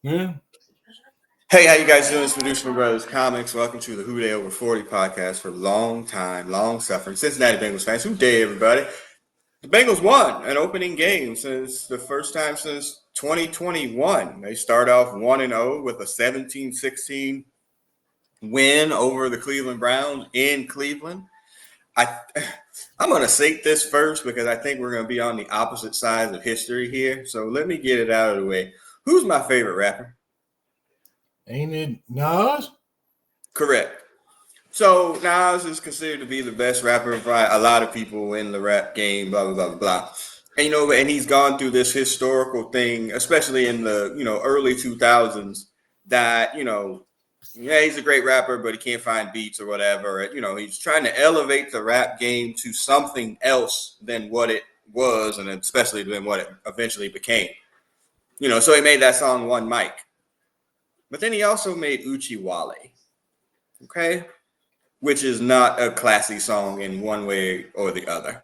Yeah. Hey, how you guys doing? It's Producer Brothers Comics. Welcome to the Who Day Over 40 podcast for long suffering Cincinnati Bengals fans. Who day, everybody? The Bengals won an opening game since the first time since 2021. They start off 1-0 with a 17-16 win over the Cleveland Browns in Cleveland. I, I'm going to say this first because I think we're going to be on the opposite sides of history here. So let me get it out of the way. Who's my favorite rapper? Ain't it Nas? Correct. So Nas is considered to be the best rapper by a lot of people in the rap game, blah blah blah blah blah. And he's gone through this historical thing, especially in the early 2000s, that yeah, he's a great rapper, but he can't find beats or whatever. He's trying to elevate the rap game to something else than what it was, and especially than what it eventually became. So he made that song One Mic, but then he also made Uchi Wale. Okay, which is not a classy song in one way or the other.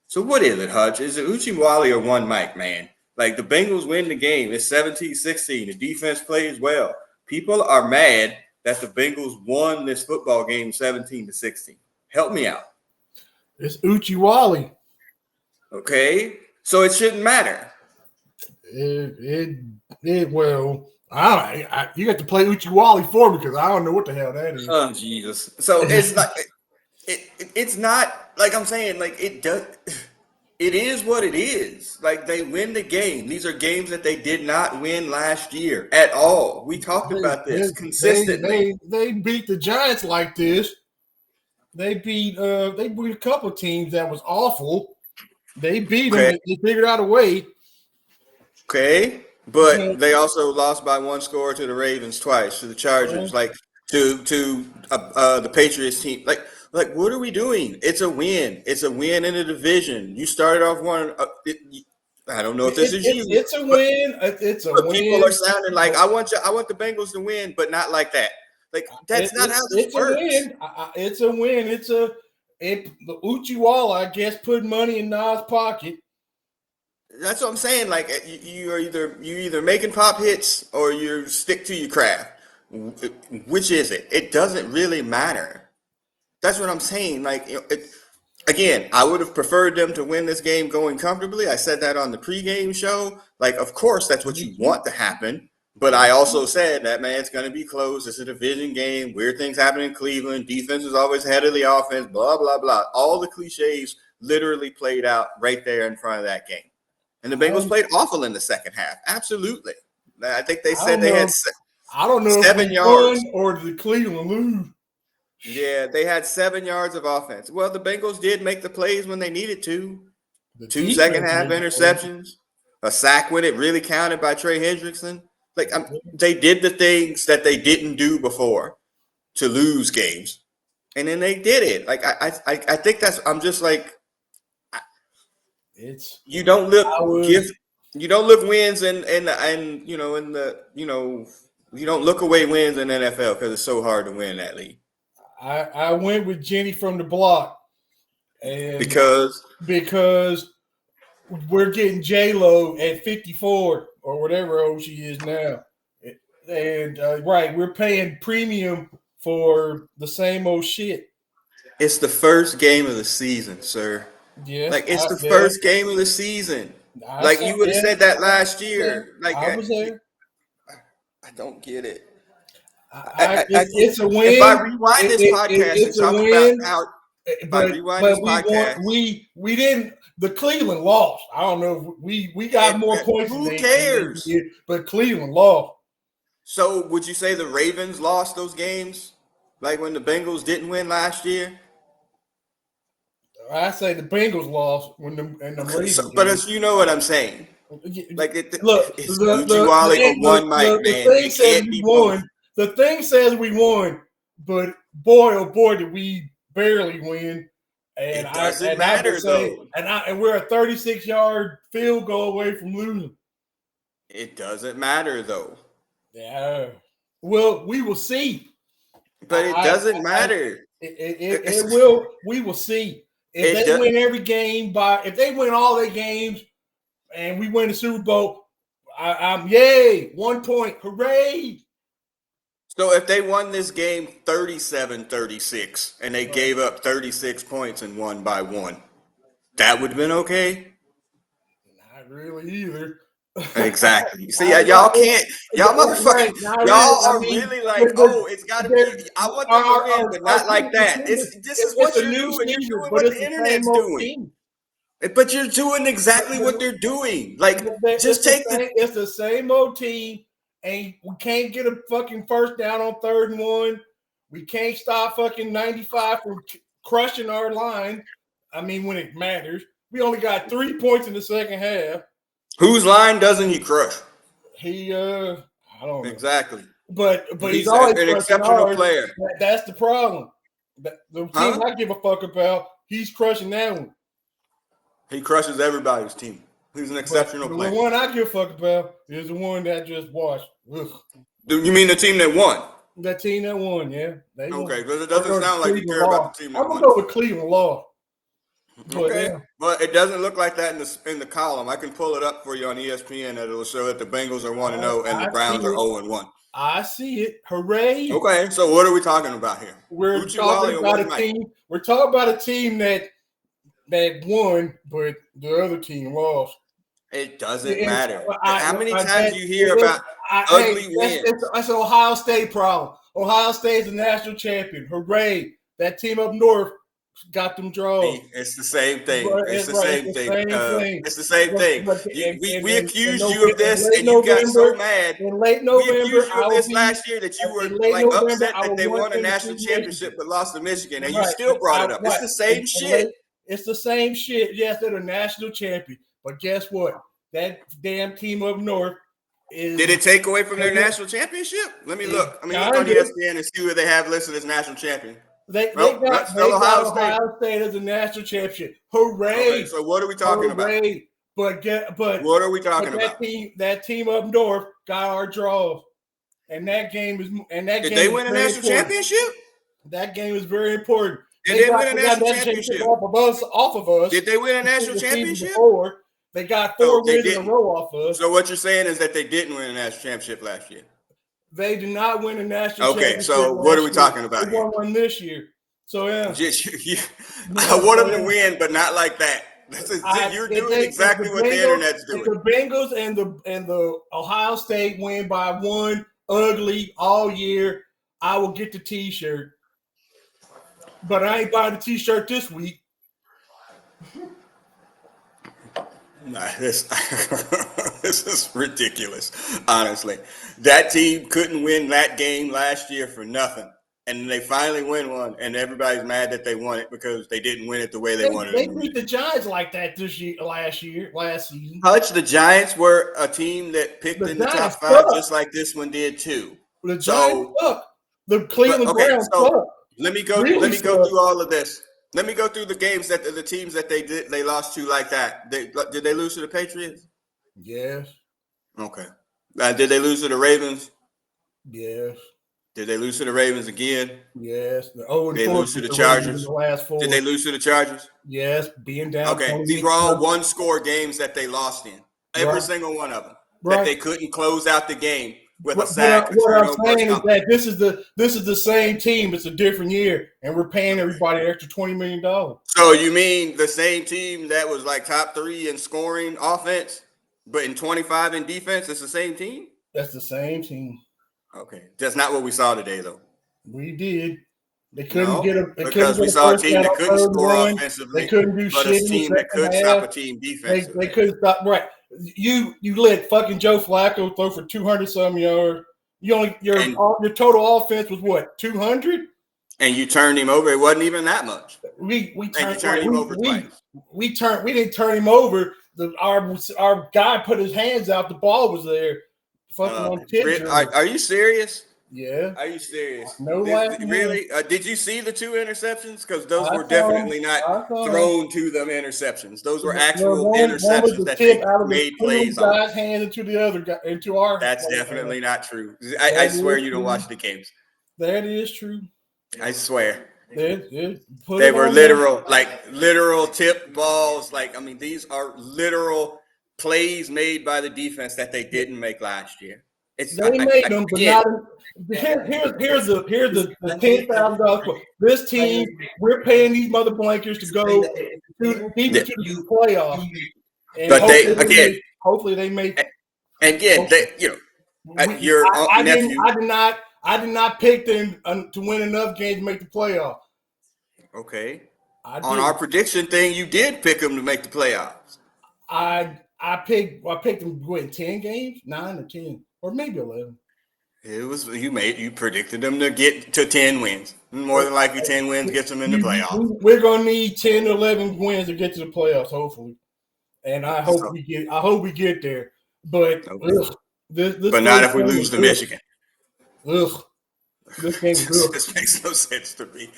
So what is it, Hutch? Is it Uchi Wale or One Mic, man? Like the Bengals win the game. It's 17-16. The defense plays well. People are mad that the Bengals won this football game 17-16. Help me out. It's Uchi Wally. Okay? So it shouldn't matter. Well, you got to play Uchi Wally for me because I don't know what the hell that is. Oh, Jesus. So it's not it's not like I'm saying, like it does. It is what it is. Like they win the game. These are games that they did not win last year at all. We talked about this consistently. They beat the Giants like this. They beat a couple of teams that was awful. They beat them. Okay. They figured out a way. Okay. But they also lost by one score to the Ravens twice, to the Chargers, like to the Patriots team. Like, what are we doing? It's a win. It's a win in the division. You started off one. I don't know if this is you. It's a win. It's a win. People are sounding like I want the Bengals to win, but not like that. Like that's not how this works. It's a win. The Uchiwala, I guess, put money in Nas' pocket. That's what I'm saying. Like you're either making pop hits or you stick to your craft. Which is it? It doesn't really matter. That's what I'm saying. Like again, I would have preferred them to win this game going comfortably. I said that on the pregame show. Like, of course, that's what you want to happen. But I also said that, man, it's going to be close. It's a division game. Weird things happen in Cleveland. Defense is always ahead of the offense, blah, blah, blah. All the cliches literally played out right there in front of that game. And the Bengals played awful in the second half. Absolutely. I think they said they had I don't know 7 yards. Or did Cleveland lose? Yeah, they had 7 yards of offense. Well, the Bengals did make the plays when they needed to. 2 second half interceptions, a sack when it really counted by Trey Hendrickson. Like they did the things that they didn't do before to lose games, and then they did it. Like I think that's. I'm just like, you don't look wins and you don't look away wins in the NFL because it's so hard to win that league. I went with Jenny from the block, and because we're getting J-Lo at 54 or whatever old she is now, and we're paying premium for the same old shit. It's the first game of the season, sir. Yeah, like it's the first game of the season. Like you would have said that last year. Like I was there. I don't get it. It's a win. If I rewind this podcast and talk about how, we didn't. The Cleveland lost. I don't know if we got more points. Who cares? But Cleveland lost. So would you say the Ravens lost those games, like when the Bengals didn't win last year? I say the Bengals lost when the Ravens. But you know what I'm saying. Like it's One mic, man. The thing says we won. The thing says we won, but boy, oh boy, did we barely win. And it doesn't matter though. And we're a 36-yard field goal away from losing. It doesn't matter though. Yeah. Well, we will see. But it doesn't matter. It will. We will see. If they win every game if they win all their games and we win the Super Bowl, I'm yay, 1 point, hooray. So if they won this game 37-36 and they gave up 36 points and won by 1, that would have been okay? Not really either. Exactly. See, y'all can't, y'all motherfuckers, y'all are really like, oh, it's got to be, I want them to win, but not like that. This is what you're doing. You're doing what the internet's doing. But you're doing exactly what they're doing. Like, just take it's the same old team, and we can't get a fucking first down on 3rd and 1. We can't stop fucking 95 from crushing our line. I mean, when it matters. We only got 3 points in the second half. Whose line doesn't he crush? I don't know. Exactly. But he's always an exceptional player. That's the problem. The team I give a fuck about, he's crushing that one. He crushes everybody's team. He's an exceptional player. The one I give a fuck about is the one that just watched. Ugh. You mean the team that won? That team that won, yeah. Okay, because it doesn't sound like you care about the team that won. I'm going to go with Cleveland Law. Okay, but it doesn't look like that in the column. I can pull it up for you on ESPN, and it'll show that the Bengals are 1-0 and the Browns are 0-1. I see it. Hooray! Okay, so what are we talking about here? We're talking about a team. We're talking about a team that won, but the other team lost. It doesn't matter. How many times do you hear about ugly wins? That's an Ohio State problem. Ohio State's the national champion. Hooray! That team up north got them draws. It's the same thing. It's the same thing. It's the same thing. We accused you of this, and you got so mad. In late November, we accused you of this last year that you were like upset that they won a national championship but lost to Michigan, and you still brought it up. It's the same shit. It's the same shit. Yes, they're the national champion, but guess what? That damn team up north is. Did it take away from their national championship? Let me look. I mean, look on ESPN and see who they have listed as national champion. They got Ohio State as a national championship. Hooray! Okay, so what are we talking about? But what are we talking about? That team up north got our draws, and that game is Did they win a national championship? That game is very important. Did they win a national championship? Off of us. Did they win a national championship? They got 4 wins in a row off us. So what you're saying is that they didn't win a national championship last year. They did not win a national championship. Okay, so what are we talking about here? They won one this year. So yeah, I want them to win, but not like that. You're doing exactly what the internet's doing. If the Bengals and the Ohio State win by 1 ugly all year, I will get the T-shirt. But I ain't buying the T-shirt this week. Nah, this is ridiculous, honestly. That team couldn't win that game last year for nothing. And they finally win one, and everybody's mad that they won it because they didn't win it the way they wanted it. They beat the Giants like that last season. Hutch, the Giants were a team that picked in the top 5 just like this one did too. The Giants suck. The Cleveland Browns suck. Let me go through all of this. Let me go through the games that the teams that they lost to like that. Did they lose to the Patriots? Yes. Okay. Did they lose to the Ravens? Yes. Did they lose to the Ravens again? Yes. Did they lose to the Chargers? Did they lose to the Chargers? Yes. Being down. Okay. These were all one-score games that they lost in. Every single one of them. Right. That they couldn't close out the game with a sack. What I'm saying is that this is the same team. It's a different year, and we're paying everybody an extra $20 million. So you mean the same team that was like top 3 in scoring offense, but in 25 in defense? It's the same team. That's the same team. Okay, that's not what we saw today, though. We did. They couldn't get a because we saw a team that couldn't score offensively. They couldn't do but shit. A team that could stop a team defensively. They couldn't stop. Right. You let fucking Joe Flacco throw for 200-some yards. Your total offense was what, 200? And you turned him over. It wasn't even that much. We turned him over twice. We didn't turn him over. Our guy put his hands out. The ball was there. Fucking on tip. Are you serious? Yeah. Are you serious? No really? Did you see the 2 interceptions? Because those were definitely not thrown to them interceptions. Those were actual interceptions that they made plays on. Guy's hand into the other guy, into our. That's definitely not true. I swear you don't watch the games. That is true. I swear. They were literal tip balls. These are literal plays made by the defense that they didn't make last year. It's They made them, but again. not. Here's the $10,000. This team, we're paying these mother blankers to go deep into the playoffs, and But hopefully they make. Again, your nephew. I did not pick them to win enough games to make the playoffs. Okay. On our prediction thing, you did pick them to make the playoffs. I picked them to win 10 games, 9 or 10, or maybe 11. It was you predicted them to get to 10 wins. More than likely 10 wins gets them in the playoffs. We're gonna need 10 or 11 wins to get to the playoffs, hopefully. And I hope we get there. But this but not if we lose to Michigan. Ugh. This game this makes no sense to me.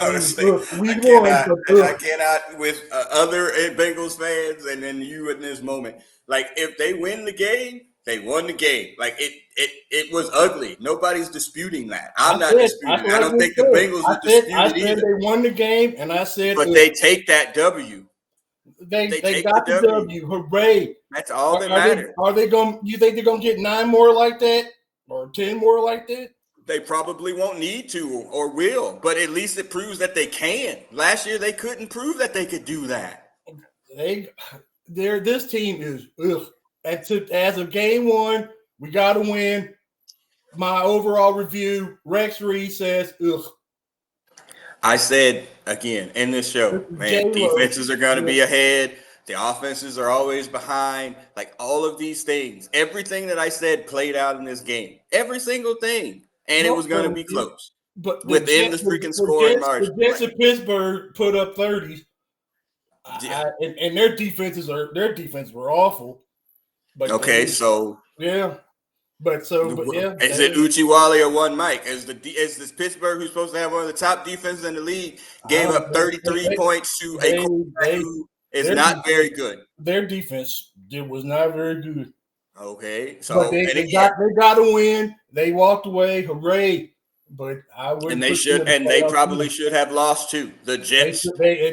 Honestly, I cannot with other Bengals fans, and then you in this moment. Like, if they win the game, they won the game. Like, it was ugly. Nobody's disputing that. I'm not disputing. I don't think the Bengals are disputing either. I said they won the game, and I said, but they take that W. They got the W. Hooray! That's all that matters. Are they going? You think they're going to get 9 more like that, or 10 more like that? They probably won't need to or will, but at least it proves that they can. Last year, they couldn't prove that they could do that. This team is ugh. As of game 1, we got to win. My overall review, Rex Reed says, ugh. I said again in this show, man, defenses are going to be ahead. The offenses are always behind. Like, all of these things, everything that I said played out in this game. Every single thing. And it was going to be close. But within the freaking scoring margin. The Jets of Pittsburgh put up 30s. Yeah. And their defenses were awful. But so yeah. Is it Uchiwale or one Mike? Is this Pittsburgh, who's supposed to have one of the top defenses in the league, gave up 33 points to a quarterback who is not very good? Their defense was not very good. Okay, so but they got to win. They walked away. Hooray! But I would. And they probably should have lost too. The Jets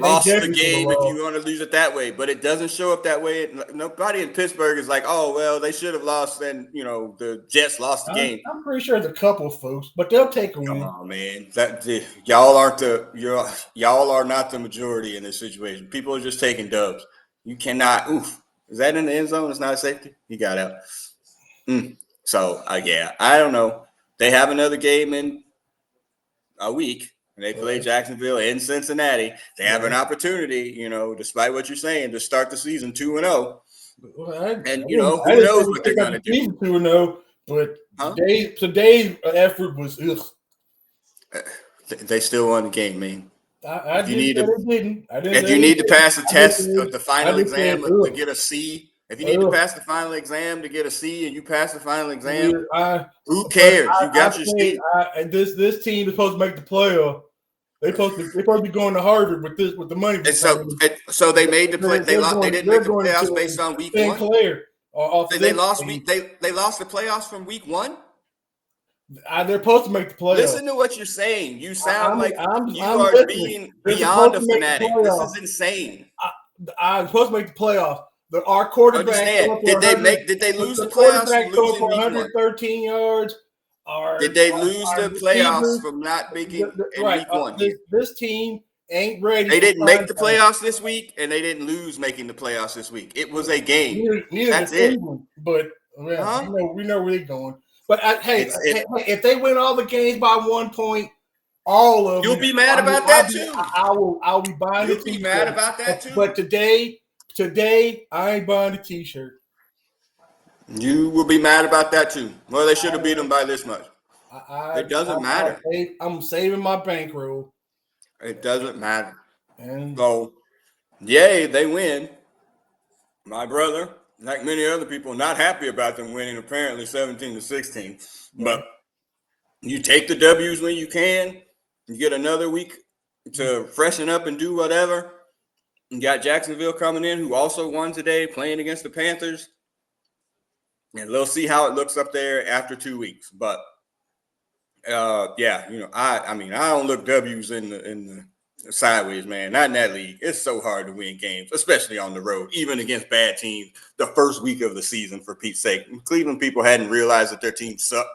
lost the game, if you want to lose it that way, but it doesn't show up that way. Nobody in Pittsburgh is like, oh well, they should have lost. And the Jets lost the game. I'm pretty sure there's a couple of folks, but they'll take a win. Come on, man. Y'all are not the majority in this situation. People are just taking dubs. You cannot. Oof. Is that in the end zone? It's not a safety. He got out. So I don't know. They have another game in a week, and they play Jacksonville in Cincinnati. They have an opportunity, despite what you're saying, to start the season 2-0. And who knows what they're going to do? 2-0, but today's effort was ugh. They still won the game, man. If you need to pass the test, the final exam to get a C. If you need to pass the final exam to get a C, and you pass the final exam, who cares? You got your C. This team is supposed to make the playoff. They're supposed to be going to Harvard with the money. And so they made the play. They didn't make the playoffs based on week 1. They lost the playoffs from week 1. They're supposed to make the playoffs. Listen to what you're saying. You sound you are being beyond a fanatic. This is insane. I'm supposed to make the playoffs. Our quarterback did they lose the playoffs from losing for 113 yards? Did they lose the playoffs from not making in week 1? This team ain't ready. They didn't make the playoffs this week, and they didn't lose making the playoffs this week. It was a game. That's it. But we know where they're going. But if they win all the games by 1 point, all of them, you'll be mad about that too. I'll be buying the T-shirt. You'll be mad about that too. But today, I ain't buying the T-shirt. You will be mad about that too. Well, they should have beat them by this much. It doesn't matter. I'm saving my bankroll. It doesn't matter. So, yay, they win. My brother, like many other people, not happy about them winning, apparently 17-16. But you take the W's when you can. You get another week to freshen up and do whatever. You got Jacksonville coming in, who also won today, playing against the Panthers. And we'll see how it looks up there after 2 weeks. But I don't look W's in sideways, man. Not in that league. It's so hard to win games, especially on the road, even against bad teams. The first week of the season, for Pete's sake, Cleveland people hadn't realized that their team sucked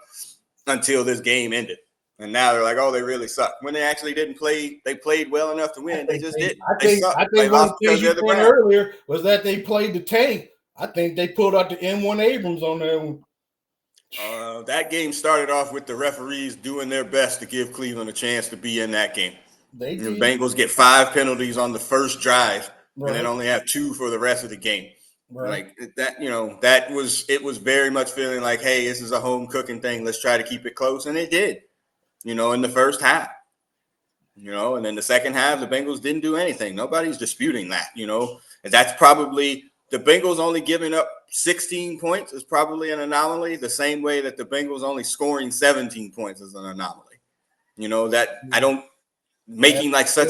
until this game ended, and now they're like, "Oh, they really suck." When they actually didn't play, they played well enough to win. They just didn't. They sucked. I They think one of lost the things because you they're the said Browns. earlier was that they played the tank. I think they pulled out the M1 Abrams on that one. That game started off with the referees doing their best to give Cleveland a chance to be in that game. They The did. Bengals get 5 penalties on the first drive, and then Right. only have 2 for the rest of the game. Right. Like that, that was it. Was very much feeling like, hey, this is a home cooking thing. Let's try to keep it close, and it did. In the first half. And then the second half, the Bengals didn't do anything. Nobody's disputing that. And that's probably the Bengals only giving up 16 points is probably an anomaly. The same way that the Bengals only scoring 17 points is an anomaly. That I don't. Making like such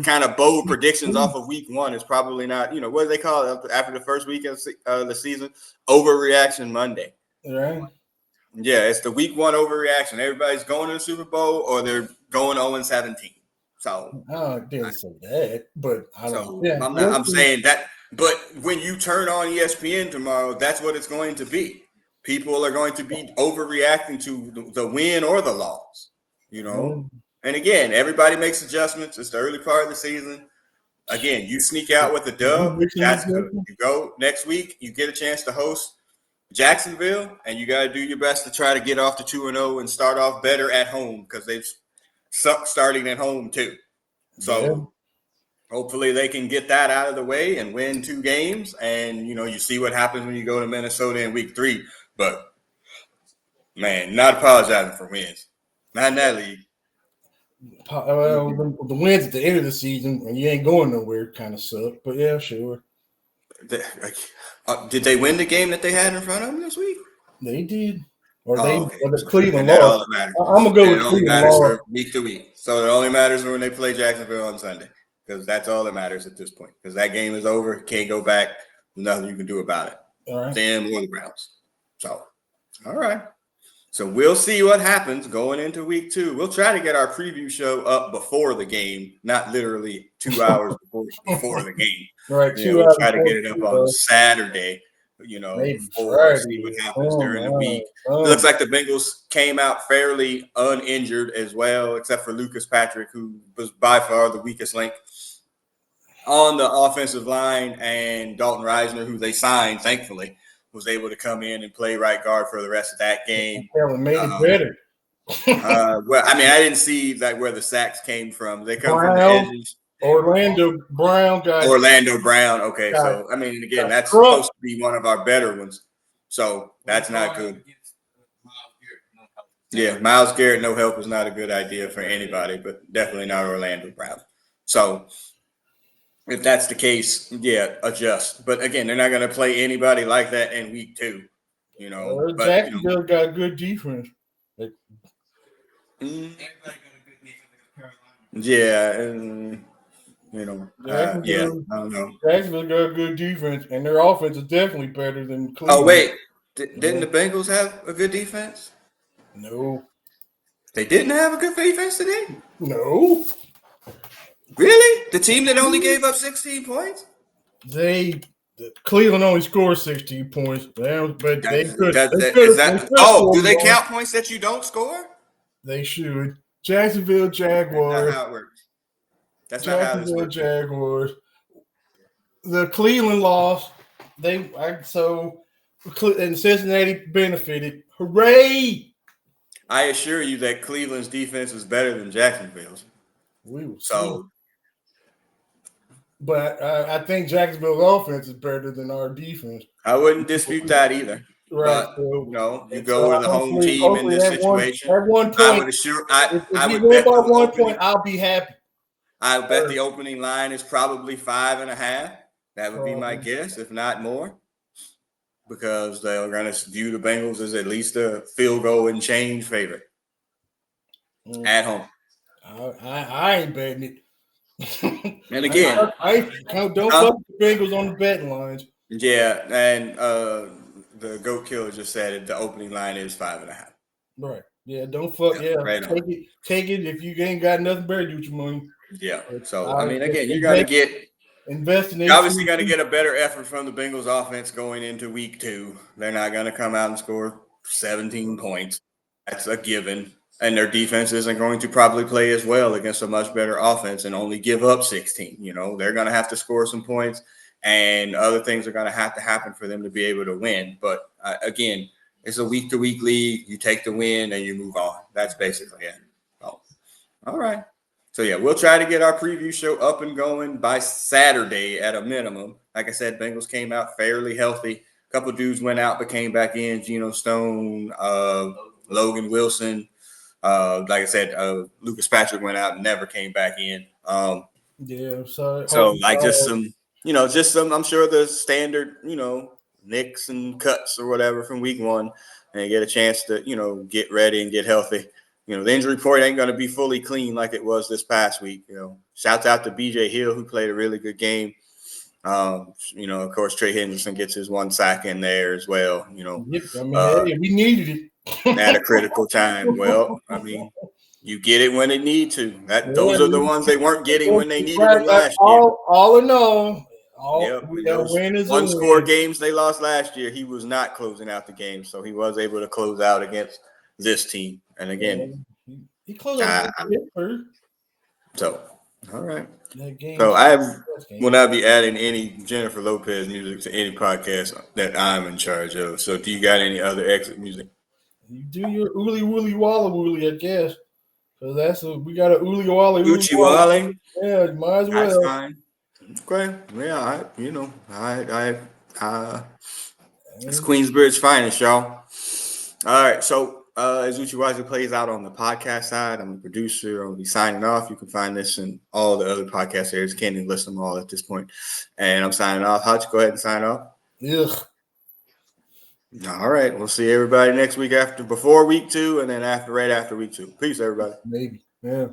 kind of bold predictions off of week one is probably not, what do they call it after the first week of the season? Overreaction Monday. Right. Yeah, it's the week one overreaction. Everybody's going to the Super Bowl or they're going 0-17. So I didn't say that, but I don't. so Yeah, I'm saying that. But when you turn on ESPN tomorrow, that's what it's going to be. People are going to be overreacting to the win or the loss. And again, everybody makes adjustments. It's the early part of the season. Again, you sneak out with a dub, that's good. You go next week, you get a chance to host Jacksonville, and you got to do your best to try to get off to 2-0 and start off better at home because they've sucked starting at home too. So hopefully they can get that out of the way and win 2 games. And, you see what happens when you go to Minnesota in week 3. But, man, not apologizing for wins. Not in that league. Well, the wins at the end of the season and you ain't going nowhere kind of suck. But yeah, sure. Did they win the game that they had in front of them this week? They did. Or okay. Or the Cleveland lost. All that matters. I'm gonna go with Cleveland matters lost. for week to week. So it only matters when they play Jacksonville on Sunday because that's all that matters at this point. Because that game is over, can't go back. Nothing you can do about it. All right. Them or the Browns. So, all right. So we'll see what happens going into week 2. We'll try to get our preview show up before the game, not literally 2 hours before the game. Right. We'll try to get it up on Saturday. Maybe before Friday. See what happens during the week. It looks like the Bengals came out fairly uninjured as well, except for Lucas Patrick, who was by far the weakest link on the offensive line, and Dalton Reisner, who they signed, thankfully, was able to come in and play right guard for the rest of that game. Made it better. Well, I mean, I didn't see where the sacks came from. They come from the edges. Orlando Brown. Okay, so I mean, again, that's supposed to be one of our better ones. So that's not good. Yeah, Myles Garrett, no help is not a good idea for anybody, but definitely not Orlando Brown. So if that's the case, yeah, adjust. But again, they're not going to play anybody like that in week 2. Jacksonville got good defense. Yeah, and I don't know. Jacksonville got good defense, and their offense is definitely better than Cleveland. Oh wait, didn't the Bengals have a good defense? No, they didn't have a good defense today. No, really, the team that only gave up 16 points. Cleveland only scored 16 points, but they could. Do they count points that you don't score? They should. Jacksonville Jaguars. That's not how it works. That's not how this works. Jaguars. The Cleveland lost. And Cincinnati benefited. Hooray! I assure you that Cleveland's defense is better than Jacksonville's. We will see. But I think Jacksonville's offense is better than our defense. I wouldn't dispute that either. Right. But, you go with the home team in this situation. At one point, I would assure. If we win by 1 point, I'll be happy. I bet the opening line is probably 5.5. That would be my guess, if not more, because they're going to view the Bengals as at least a field goal and change favorite at home. I ain't betting it. And again, I don't fuck the Bengals on the betting lines. Yeah, and the Goat Killer just said it. The opening line is 5.5. Right. Yeah. Don't fuck. Yeah. Right take it if you ain't got nothing better to do with your money. Yeah. So I I mean, again, you're gonna get invest in you're this. obviously gonna get a better effort from the Bengals offense going into week 2. They're not gonna come out and score 17 points. That's a given. And their defense isn't going to probably play as well against a much better offense and only give up 16. You know, they're going to have to score some points, and other things are going to happen for them to be able to win. But again, it's a week to week league. You take the win and you move on. That's basically it. Oh, all right. So yeah, we'll try to get our preview show up and going by Saturday at a minimum. Like I said, Bengals came out fairly healthy. A couple dudes went out but came back in. Geno Stone, Logan Wilson. Like I said, Lucas Patrick went out and never came back in. Yeah, so So like just some, I'm sure the standard, nicks and cuts or whatever from week 1, and get a chance to, get ready and get healthy. The injury report ain't going to be fully clean like it was this past week. Shouts out to BJ Hill, who played a really good game. Of course, Trey Henderson gets his 1 sack in there as well. I mean, hey, we needed it at a critical time. Well, I mean, you get it when they need to. Those are the ones they weren't getting when they needed them last year. All in all, Yep, and that those win is a one-score win. games they lost last year, he was not closing out the game, so he was able to close out against this team. And again, He closed out Pittsburgh. So, all right. That game. So I will not be adding any Jennifer Lopez music to any podcast that I'm in charge of. So, do you got any other exit music? You do your ooly wooly walla wooly, I guess. So we got a ooly walla wooly. Uchi Wally. Yeah, you might as well. That's fine. Okay. Yeah, it's Queensbridge finest, y'all. All right. So as Uchiwazi plays out on the podcast side, I'm the producer. I'll be signing off. You can find this in all the other podcast areas. Can't even list them all at this point. And I'm signing off. Hutch, go ahead and sign off. Ugh. All right. We'll see everybody next week before week 2, and then right after week 2. Peace, everybody. Maybe. Yeah.